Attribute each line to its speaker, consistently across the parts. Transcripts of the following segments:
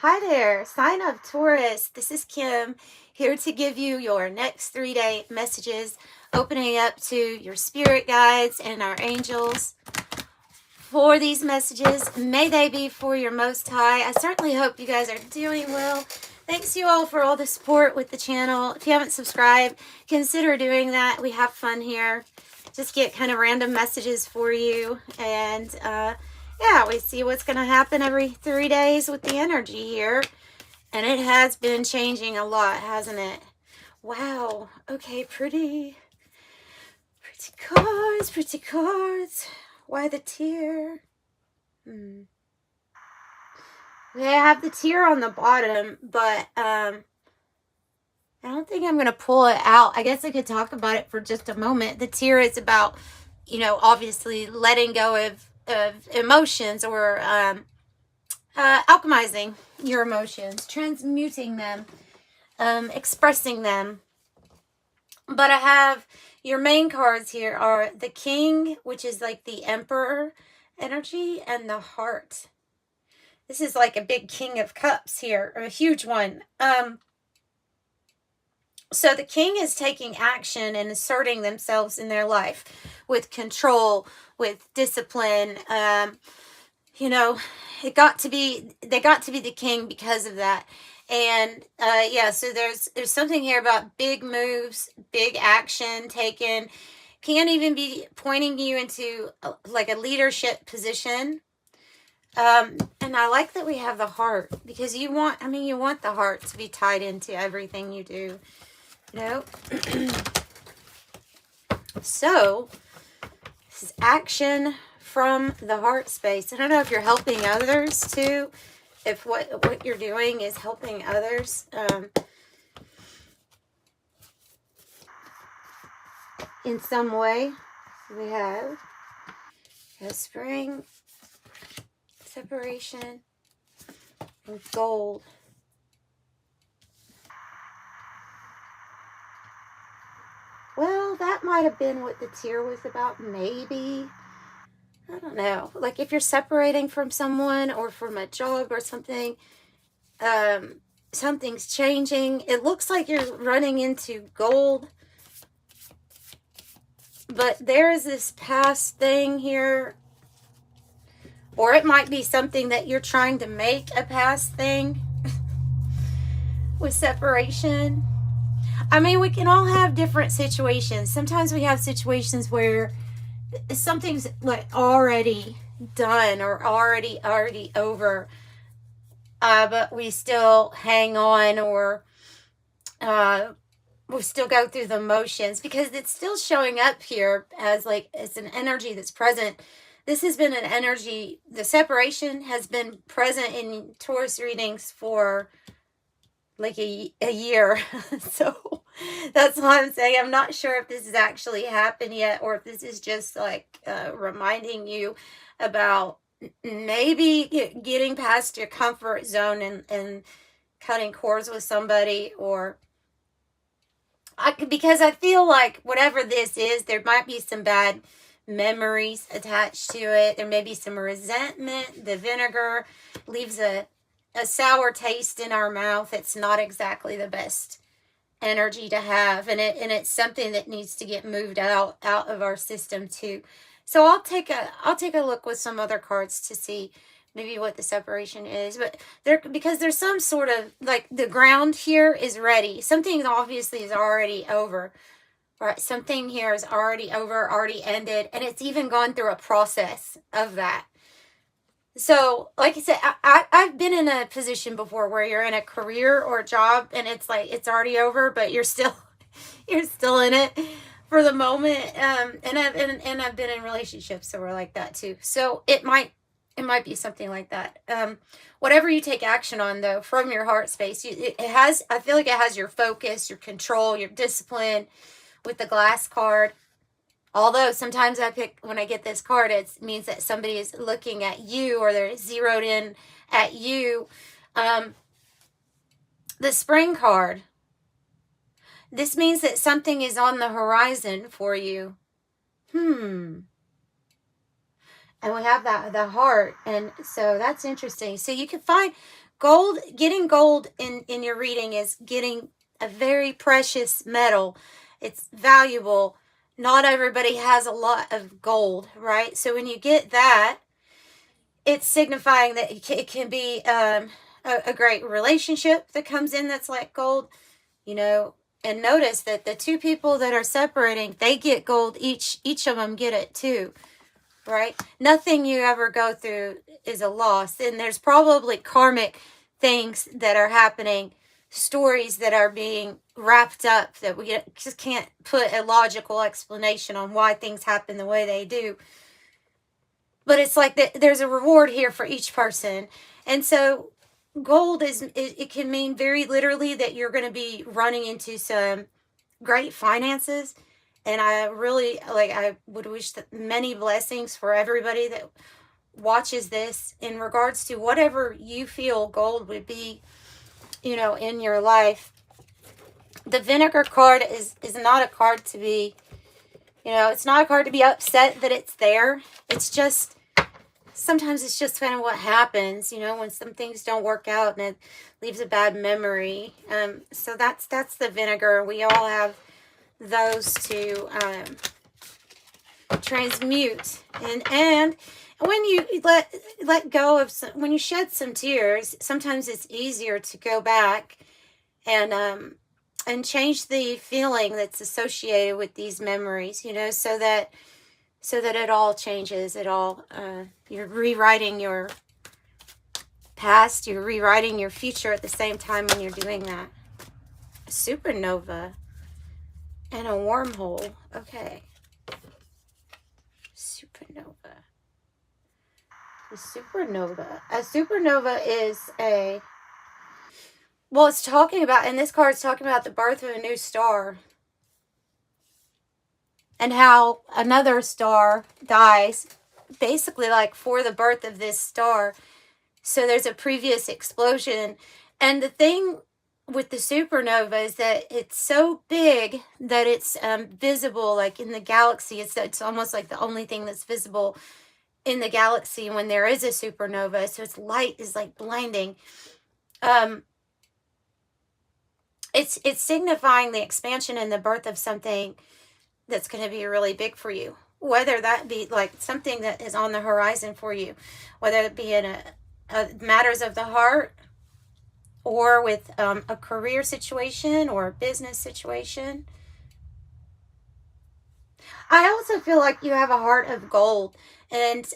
Speaker 1: Hi there, sign of Taurus. This is Kim here to give you your next 3-day messages, opening up to your spirit guides and our angels for these messages. May they be for your most high. I certainly hope you guys are doing well. Thanks you all for all the support with the channel. If you haven't subscribed, consider doing that. We have fun here. Just get kind of random messages for you, and yeah, we see what's going to happen every 3 days with the energy here. And it has been changing a lot, hasn't it? Wow. Okay, pretty cards, pretty cards. Why the tear? We have the tear on the bottom, but I don't think I'm going to pull it out. I guess I could talk about it for just a moment. The tear is about, obviously letting go of emotions, or alchemizing your emotions, transmuting them, expressing them. But I have your main cards here are the King, which is like the Emperor energy, and the Heart. This is like a big King of Cups here, or a huge one. So the King is taking action and asserting themselves in their life with control, with discipline. They got to be the king because of that. And yeah, so there's something here about big moves, big action taken. Can even be pointing you into like a leadership position. And I like that we have the Heart, because you want the heart to be tied into everything you do. So this is action from the heart space. I don't know if you're helping others too, if what you're doing is helping others. In some way. We have spring, separation, and gold. Well, that might have been what the tear was about, maybe. I don't know. Like if you're separating from someone or from a job or something, something's changing. It looks like you're running into gold. But there is this past thing here. Or it might be something that you're trying to make a past thing with separation. I mean, we can all have different situations. Sometimes we have situations where something's like already done or already over, but we still hang on, or we still go through the motions because it's still showing up here as like it's an energy that's present. This has been an energy, the separation has been present in Taurus readings for like a year. So that's why I'm saying I'm not sure if this has actually happened yet, or if this is just like reminding you about maybe getting past your comfort zone and cutting cords with somebody, or because I feel like whatever this is, there might be some bad memories attached to it. There may be some resentment. The vinegar leaves a sour taste in our mouth. It's not exactly the best energy to have, and it's something that needs to get moved out of our system too. So I'll take a look with some other cards to see maybe what the separation is. But because there's some sort of like the ground here is ready. Something obviously is already over. Right, something here is already over, already ended, and it's even gone through a process of that. So, like I said, I've been in a position before where you're in a career or a job, and it's like it's already over, but you're still in it for the moment. And I've been in relationships that were like that too. So it might be something like that. Whatever you take action on, though, from your heart space, I feel like it has your focus, your control, your discipline. With the glass card, although sometimes when I get this card, it means that somebody is looking at you, or they're zeroed in at you. The spring card, this means that something is on the horizon for you. And we have that, the heart. And so that's interesting. So you can find gold, getting gold in your reading is getting a very precious metal. It's valuable. Not everybody has a lot of gold, right? So when you get that, it's signifying that it can be a great relationship that comes in that's like gold, you know. And notice that the two people that are separating, they get gold. Each of them get it too, right? Nothing you ever go through is a loss. And there's probably karmic things that are happening, stories that are being wrapped up that we just can't put a logical explanation on why things happen the way they do. But it's like there's a reward here for each person. And so gold it can mean very literally that you're going to be running into some great finances. And I really, I would wish that many blessings for everybody that watches this in regards to whatever you feel gold would be, you know, in your life. The vinegar card is not a card to be, you know, it's not a card to be upset that it's there. It's just, sometimes it's just kind of what happens, you know, when some things don't work out and it leaves a bad memory. So that's the vinegar. We all have those to transmute. And when you let go of some, when you shed some tears, sometimes it's easier to go back and change the feeling that's associated with these memories, you know, so that it all changes. It all, you're rewriting your past, you're rewriting your future at the same time when you're doing that. A supernova and a wormhole. Okay. Supernova. The supernova. A supernova is a, well, it's talking about, and this card's talking about the birth of a new star. And how another star dies, basically like for the birth of this star. So there's a previous explosion. And the thing with the supernova is that it's so big that it's visible, like in the galaxy. It's almost like the only thing that's visible in the galaxy when there is a supernova. So its light is like blinding. It's signifying the expansion and the birth of something that's going to be really big for you, whether that be like something that is on the horizon for you, whether it be in a matters of the heart, or with a career situation or a business situation. I also feel like you have a heart of gold, and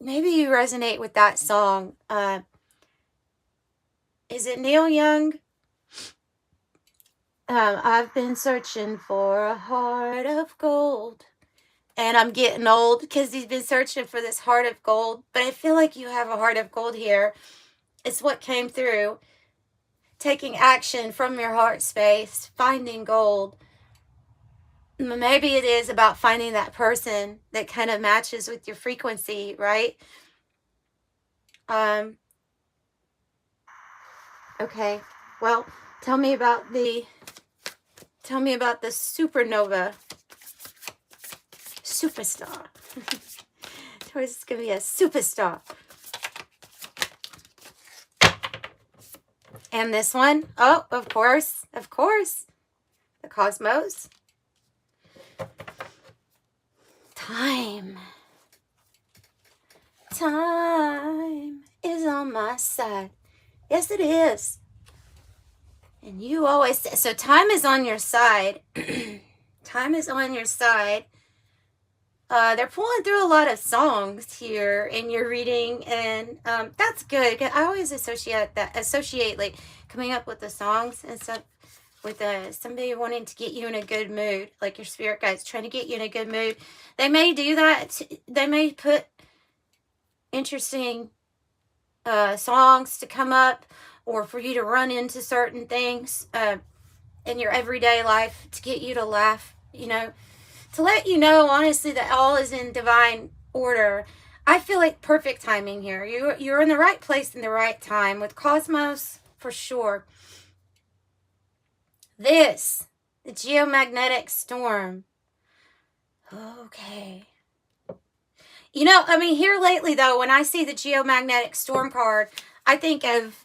Speaker 1: maybe you resonate with that song. Is it Neil Young? I've been searching for a heart of gold. And I'm getting old because he's been searching for this heart of gold. But I feel like you have a heart of gold here. It's what came through. Taking action from your heart space. Finding gold. Maybe it is about finding that person that kind of matches with your frequency, right? Okay. Well, tell me about the supernova. Superstar. Taurus is going to be a superstar. And this one, oh, of course, the cosmos. Time is on my side. Yes, it is. And you always say, so time is on your side. Time is on your side. They're pulling through a lot of songs here in your reading, and that's good. I always associate like coming up with the songs and stuff with somebody wanting to get you in a good mood, like your spirit guides trying to get you in a good mood. They may do that. They may put interesting songs to come up, or for you to run into certain things in your everyday life to get you to laugh, you know, to let you know, honestly, that all is in divine order. I feel like perfect timing here. You're in the right place in the right time with Cosmos, for sure. The geomagnetic storm. Okay. You know, I mean, here lately though, when I see the Geomagnetic Storm card, I think of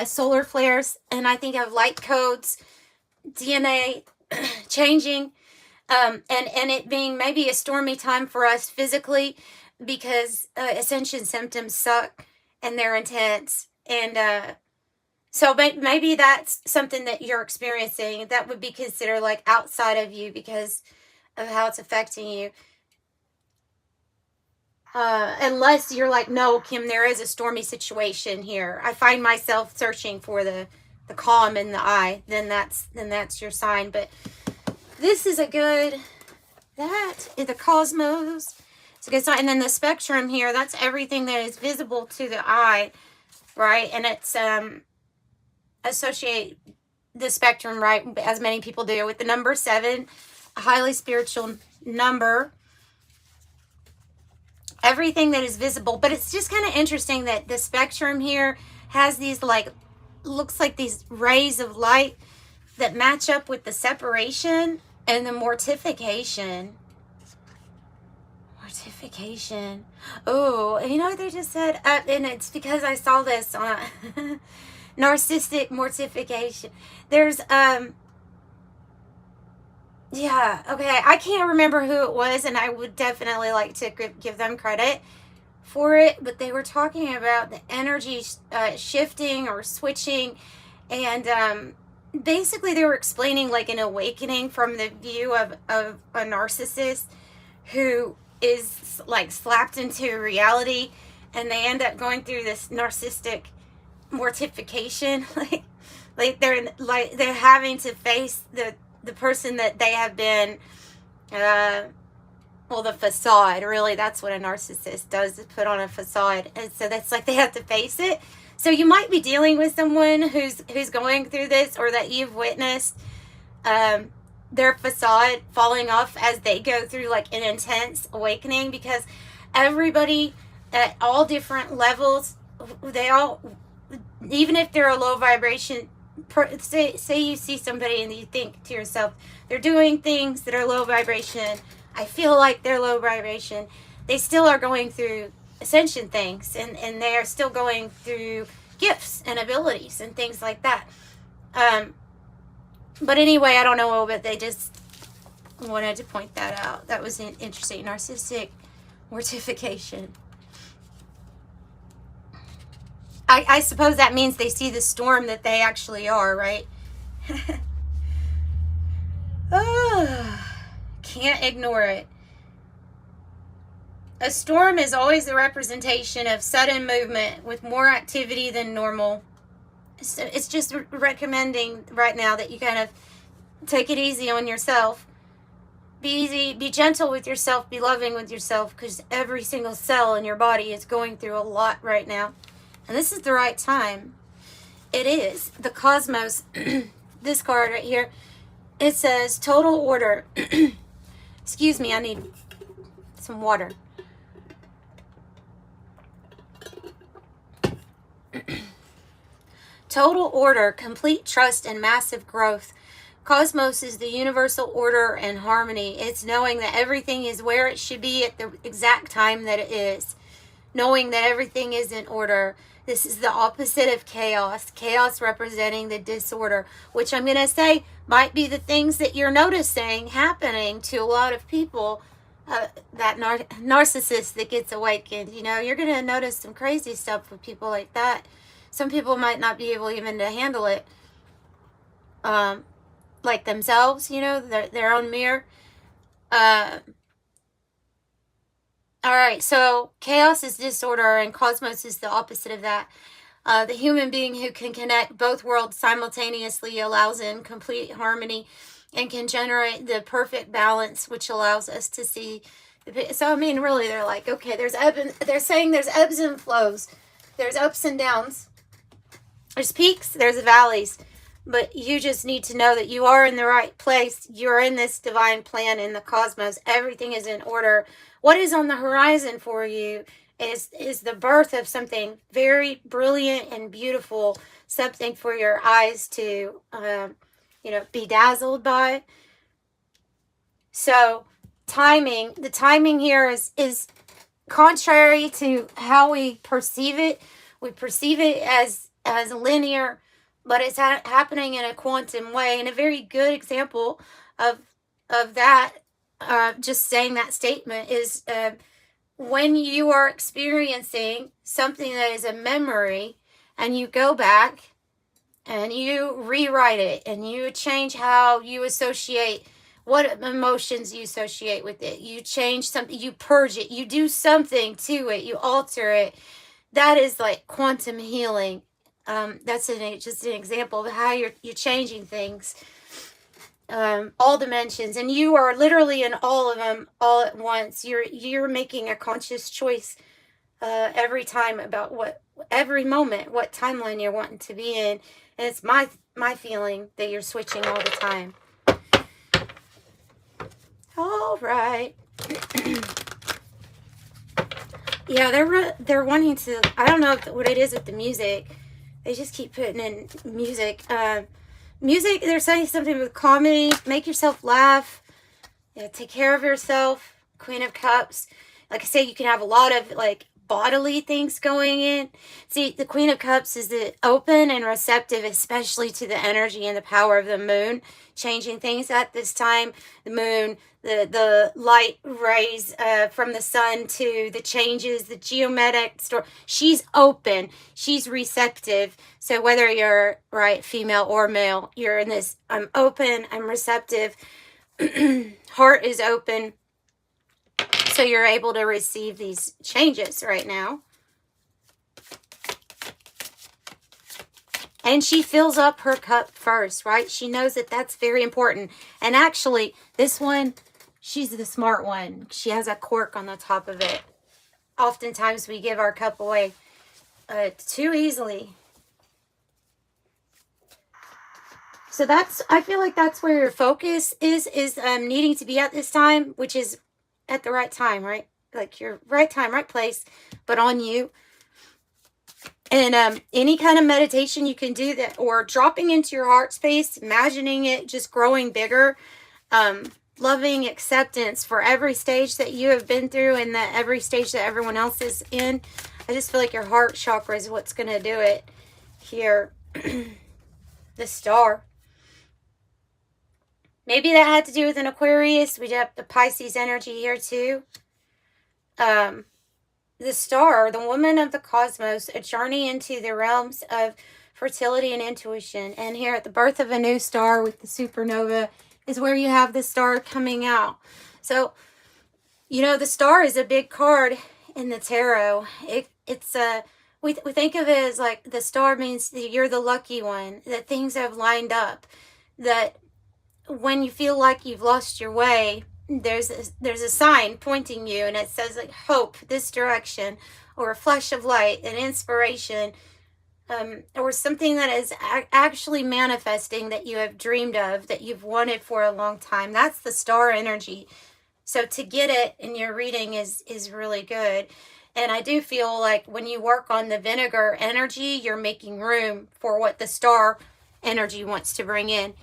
Speaker 1: solar flares, and I think of light codes, DNA changing, and it being maybe a stormy time for us physically, because ascension symptoms suck and they're intense, and so maybe that's something that you're experiencing that would be considered like outside of you because of how it's affecting you. Unless you're like, no, Kim, there is a stormy situation here. I find myself searching for the calm in the eye. Then that's your sign. But this is a good, that is the cosmos. It's a good sign. And then the spectrum here, that's everything that is visible to the eye, right? And it's associate the spectrum, right, as many people do, with the number 7, a highly spiritual number. Everything that is visible. But it's just kind of interesting that the spectrum here has these, like, looks like these rays of light that match up with the separation and the mortification. Mortification. Oh, you know what they just said? And it's because I saw this on Narcissistic mortification. There's, yeah, okay, I can't remember who it was, and I would definitely like to give them credit for it, but they were talking about the energy shifting or switching, and basically they were explaining like an awakening from the view of a narcissist who is like slapped into reality, and they end up going through this narcissistic mortification, like they're having to face the person that they have been, well, the facade, really, that's what a narcissist does, is put on a facade, and so that's like they have to face it. So you might be dealing with someone who's going through this, or that you've witnessed their facade falling off as they go through like an intense awakening, because everybody at all different levels, they all, even if they're a low vibration, say you see somebody and you think to yourself, they're doing things that are low vibration, I feel like they're low vibration, they still are going through ascension things, and they are still going through gifts and abilities and things like that. But anyway, I don't know, but they just wanted to point that out. That was interesting. Narcissistic mortification. I suppose that means they see the storm that they actually are, right? Oh, can't ignore it. A storm is always the representation of sudden movement with more activity than normal. So it's just recommending right now that you kind of take it easy on yourself. Be easy, be gentle with yourself, be loving with yourself, because every single cell in your body is going through a lot right now. And this is the right time. It is. The cosmos, this card right here, it says total order. Excuse me, I need some water. Total order, complete trust, and massive growth. Cosmos is the universal order and harmony. It's knowing that everything is where it should be at the exact time that it is. Knowing that everything is in order. This is the opposite of chaos. Chaos representing the disorder, which I'm going to say might be the things that you're noticing happening to a lot of people. That narcissist that gets awakened. You know, you're going to notice some crazy stuff with people like that. Some people might not be able even to handle it. Like themselves, you know, their own mirror. Alright, so chaos is disorder and cosmos is the opposite of that. The human being who can connect both worlds simultaneously allows in complete harmony and can generate the perfect balance, which allows us to see. So, I mean, really, they're like, okay, they're saying there's ebbs and flows. There's ups and downs. There's peaks, there's valleys. But you just need to know that you are in the right place. You're in this divine plan in the cosmos. Everything is in order. What is on the horizon for you is the birth of something very brilliant and beautiful. Something for your eyes to, be dazzled by. So, timing. The timing here is contrary to how we perceive it. We perceive it as linear, but it's happening in a quantum way. And a very good example of that, just saying that statement, is when you are experiencing something that is a memory, and you go back and you rewrite it, and you change how you associate, what emotions you associate with it. You change something, you purge it, you do something to it, you alter it. That is like quantum healing. That's just an example of how you're changing things. All dimensions, and you are literally in all of them all at once. You're making a conscious choice every time about every moment, what timeline you're wanting to be in. And it's my feeling that you're switching all the time. All right. Yeah, they're wanting to, I don't know what it is with the music. They just keep putting in music. Music, they're saying something with comedy. Make yourself laugh. Yeah, take care of yourself. Queen of Cups. Like I say, you can have a lot of like bodily things going in. See, the Queen of Cups is the open and receptive, especially to the energy and the power of the moon, changing things at this time. The moon, the light rays from the sun to the changes, the geometric story. She's open. She's receptive. So whether you're female or male, you're in this, I'm open, I'm receptive. Heart is open. So you're able to receive these changes right now. And she fills up her cup first, right? She knows that that's very important. And actually, this one, she's the smart one. She has a cork on the top of it. Oftentimes, we give our cup away too easily. So I feel like that's where your focus is needing to be at this time, which is at the right time, right? Like your right time, right place, but on you. And any kind of meditation you can do that, or dropping into your heart space, imagining it just growing bigger, loving acceptance for every stage that you have been through and that every stage that everyone else is in. I just feel like your heart chakra is what's going to do it here. The star. Maybe that had to do with an Aquarius. We have the Pisces energy here too. The star, the woman of the cosmos, a journey into the realms of fertility and intuition. And here at the birth of a new star with the supernova is where you have the star coming out. So, the star is a big card in the tarot. We think of it as like the star means that you're the lucky one, that things have lined up, that when you feel like you've lost your way, there's a sign pointing you, and it says like hope, this direction, or a flash of light, an inspiration, or something that is actually manifesting that you have dreamed of, that you've wanted for a long time. That's the star energy. So to get it in your reading is really good. And I do feel like when you work on the vinegar energy, you're making room for what the star energy wants to bring in.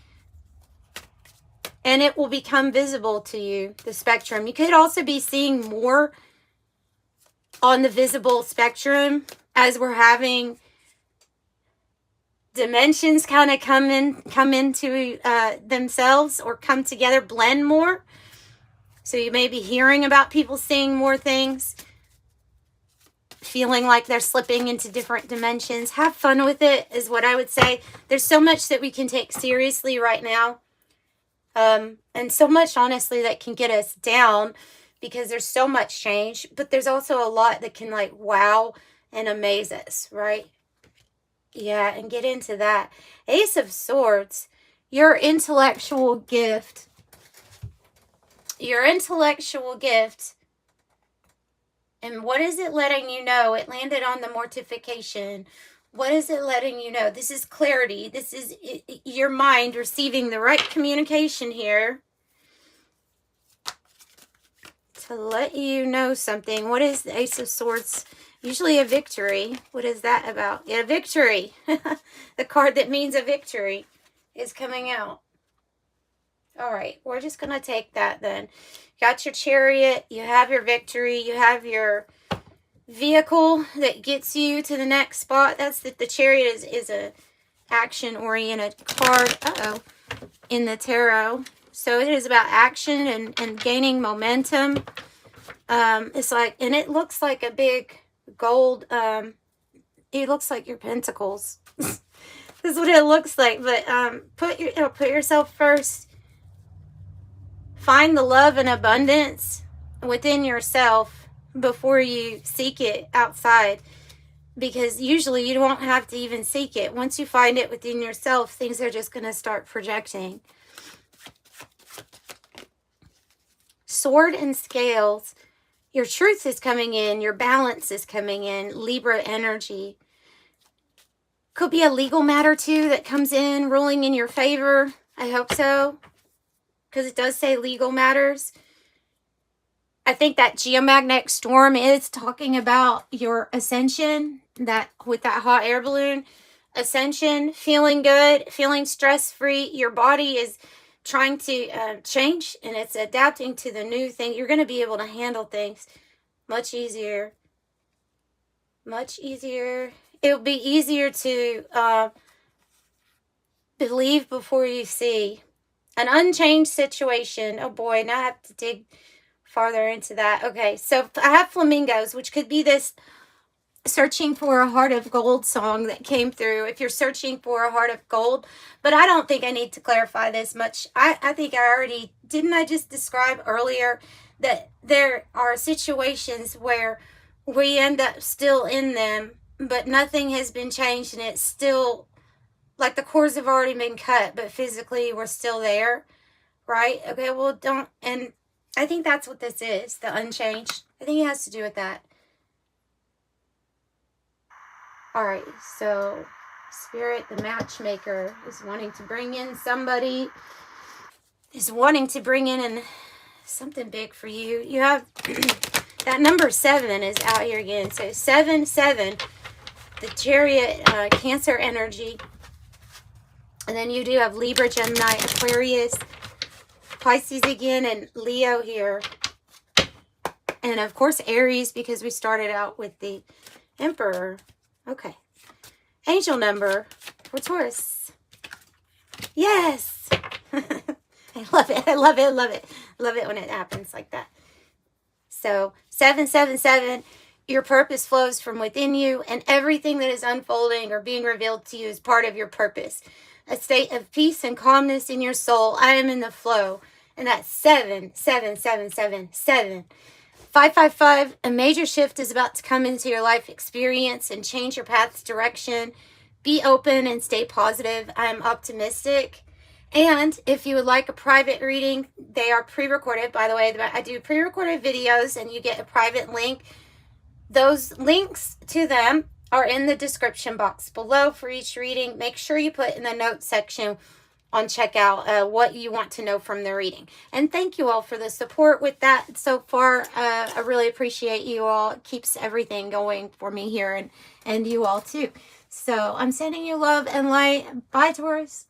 Speaker 1: And it will become visible to you, the spectrum. You could also be seeing more on the visible spectrum as we're having dimensions kind of come into themselves, or come together, blend more. So you may be hearing about people seeing more things, feeling like they're slipping into different dimensions. Have fun with it is what I would say. There's so much that we can take seriously right now. And so much, honestly, that can get us down because there's so much change, but there's also a lot that can like wow and amaze us, right? Yeah, and get into that. Ace of Swords, your intellectual gift. Your intellectual gift. And what is it letting you know? It landed on the mortification. What is it letting you know? This is clarity. This is your mind receiving the right communication here to let you know something. What is the Ace of Swords? Usually a victory. What is that about? Yeah, victory. The card that means a victory is coming out. All right, we're just going to take that then. Got your chariot, you have your victory, you have your vehicle that gets you to the next spot. That's the chariot is a action-oriented card, in the tarot. So it is about action and gaining momentum. It's like, and it looks like a big gold, it looks like your pentacles. This is what it looks like. But put yourself first. Find the love and abundance within yourself before you seek it outside. Because usually you won't have to even seek it. Once you find it within yourself, things are just going to start projecting. Sword and scales. Your truth is coming in. Your balance is coming in. Libra energy. Could be a legal matter too that comes in, ruling in your favor. I hope so. Because it does say legal matters. I think that geomagnetic storm is talking about your ascension. That with that hot air balloon. Ascension, feeling good, feeling stress-free. Your body is trying to change and it's adapting to the new thing. You're going to be able to handle things much easier. Much easier. It will be easier to believe before you see. An unchanged situation. Oh boy, now I have to dig farther into that. Okay, so I have flamingos, which could be this searching for a heart of gold song that came through. If you're searching for a heart of gold, but I don't think I need to clarify this much. I think I already, didn't I just describe earlier that there are situations where we end up still in them, but nothing has been changed and it's still like the cords have already been cut, but physically we're still there, right? Okay, well, and I think that's what this is, the unchanged. I think it has to do with that. All right, so Spirit, the matchmaker, is wanting to bring in somebody, is wanting to bring in something big for you. You have that number 7 is out here again. So 7, 7, the chariot, Cancer energy. And then you do have Libra, Gemini, Aquarius, Pisces again, and Leo here. And of course Aries, because we started out with the Emperor. Okay. Angel number for Taurus. Yes. I love it. I love it. I love it. Love it when it happens like that. So 777, your purpose flows from within you, and everything that is unfolding or being revealed to you is part of your purpose. A state of peace and calmness in your soul. I am in the flow. And that's 7777. 555, a major shift is about to come into your life experience and change your path's direction. Be open and stay positive. I'm optimistic. And if you would like a private reading, they are pre-recorded. By the way, I do pre-recorded videos and you get a private link. Those links to them are in the description box below for each reading. Make sure you put in the notes section on checkout what you want to know from the reading. And thank you all for the support with that so far. I really appreciate you all. It keeps everything going for me here and you all too. So I'm sending you love and light. Bye, Taurus.